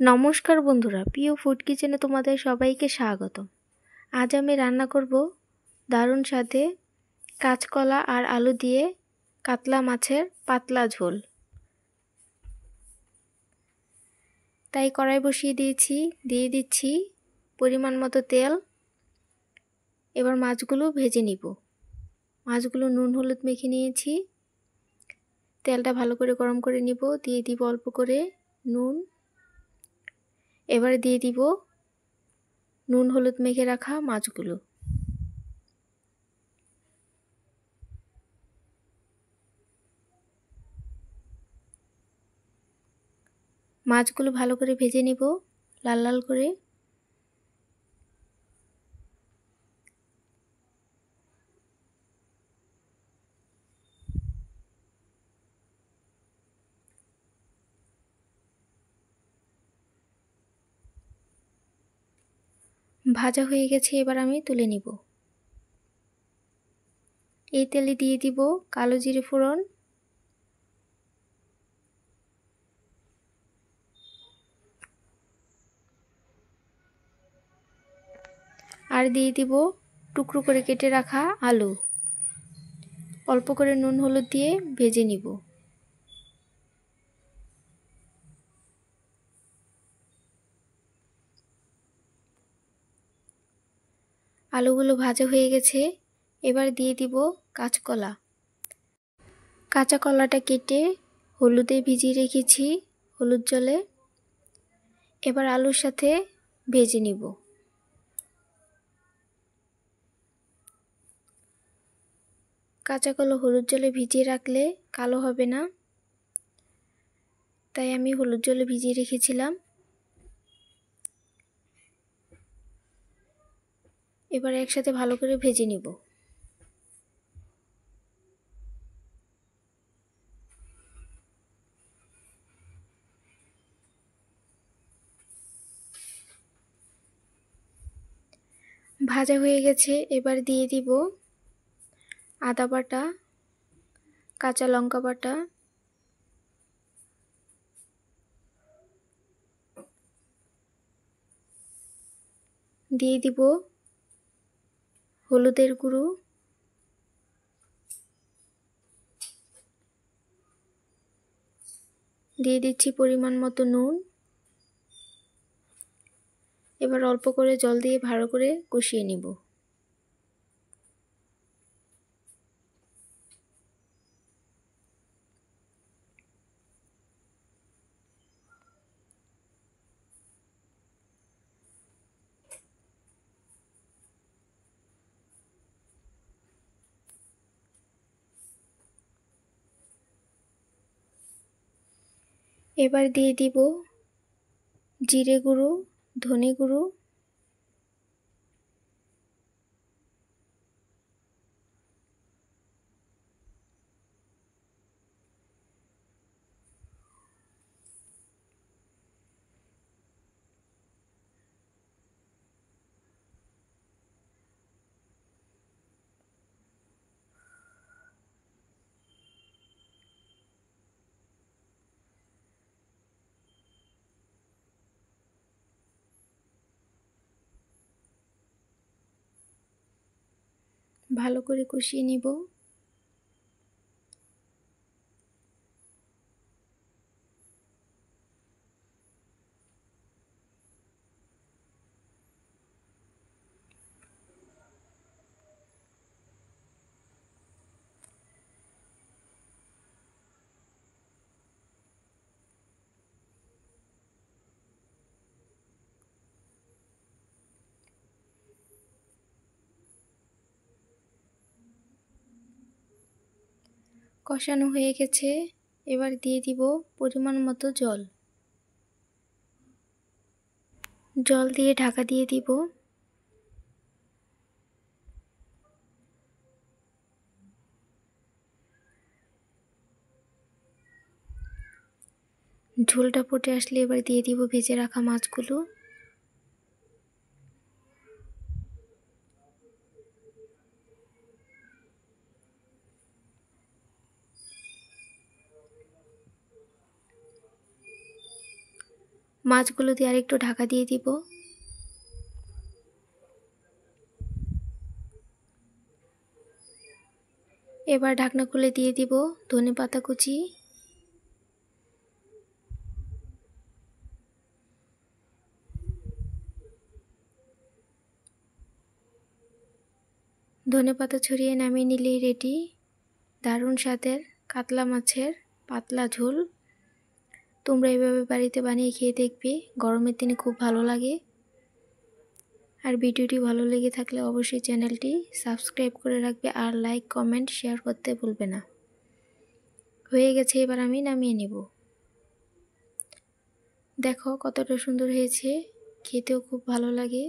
নমস্কার বন্ধুরা, প্রিয় ফুড কিচেনে তোমাদের সবাইকে স্বাগত। আজ আমি রান্না করব দারুণ স্বাদে কাঁচকলা আর আলু দিয়ে কাতলা মাছের পাতলা ঝোল। তাই কড়াই বসিয়ে দিয়ে দিচ্ছি পরিমাণ মতো তেল। এবার মাছগুলো ভেজে নিব। মাছগুলো নুন হলুদ মেখে নিয়েছি। তেলটা ভালো করে গরম করে নিব। দিয়ে দিব অল্প করে নুন। এবারে দিয়ে দিব নুন হলুদ মেখে রাখা মাছগুলো। মাছগুলো ভালো করে ভেজে নিব লাল লাল করে। ভাজা হয়ে গেছে, এবার আমি তুলে নিব। এই তেলে দিয়ে দিব কালো জিরে ফোড়ন, আর দিয়ে দিব টুকরো করে কেটে রাখা আলু। অল্প করে নুন হলুদ দিয়ে ভেজে নিব। আলুগুলো ভাজা হয়ে গেছে, এবার দিয়ে দিব কাঁচকলা। কাঁচা কলাটা কেটে হলুদে ভিজিয়ে রেখেছি, হলুদ জলে। এবার আলুর সাথে ভেজে নিব। কাঁচা কলা হলুদ জলে ভিজিয়ে রাখলে কালো হবে না, তাই আমি হলুদ জলে ভিজিয়ে রেখেছিলাম। এবার একসাথে ভালো করে ভেজে নিব। ভাজা হয়ে গেছে, এবার দিয়ে দিব আদা বাটা, কাঁচা লঙ্কা বাটা, দিয়ে দিব হলুদের গুঁড়ো, দিয়ে দিচ্ছি পরিমাণ মতো নুন। এবার অল্প করে জল দিয়ে ভালো করে কষিয়ে নিব। এবার দিয়ে দিব জিরে গুঁড়ো, ধনে গুঁড়ো, ভালো করে কষিয়ে নিব। কষানো হয়ে গেছে, এবার দিয়ে দিব পরিমাণ মতো জল। জল দিয়ে ঢাকা দিয়ে দিব। ঝোলটা ফুটে আসলে এবার দিয়ে দিব ভেজে রাখা মাছগুলো। মাছগুলো দিয়ে আরেকটু ঢাকা দিয়ে দিব। এবার ঢাকনা খুলে দিয়ে দিব ধনেপাতা কুচি, ধনেপাতা ছড়িয়ে নামিয়ে নিলেই রেডি দারুণ স্বাদের কাতলা মাছের পাতলা ঝোল। তোমরা এইভাবে বাড়িতে বানিয়ে খেয়ে দেখবে, গরমের দিনে খুব ভালো লাগে। আর ভিডিওটি ভালো লেগে থাকলে অবশ্যই চ্যানেলটি সাবস্ক্রাইব করে রাখবে, আর লাইক কমেন্ট শেয়ার করতে ভুলবে না। হয়ে গেছে, এবার আমি নামিয়ে নেব। দেখো কতটা সুন্দর হয়েছে, খেতেও খুব ভালো লাগে।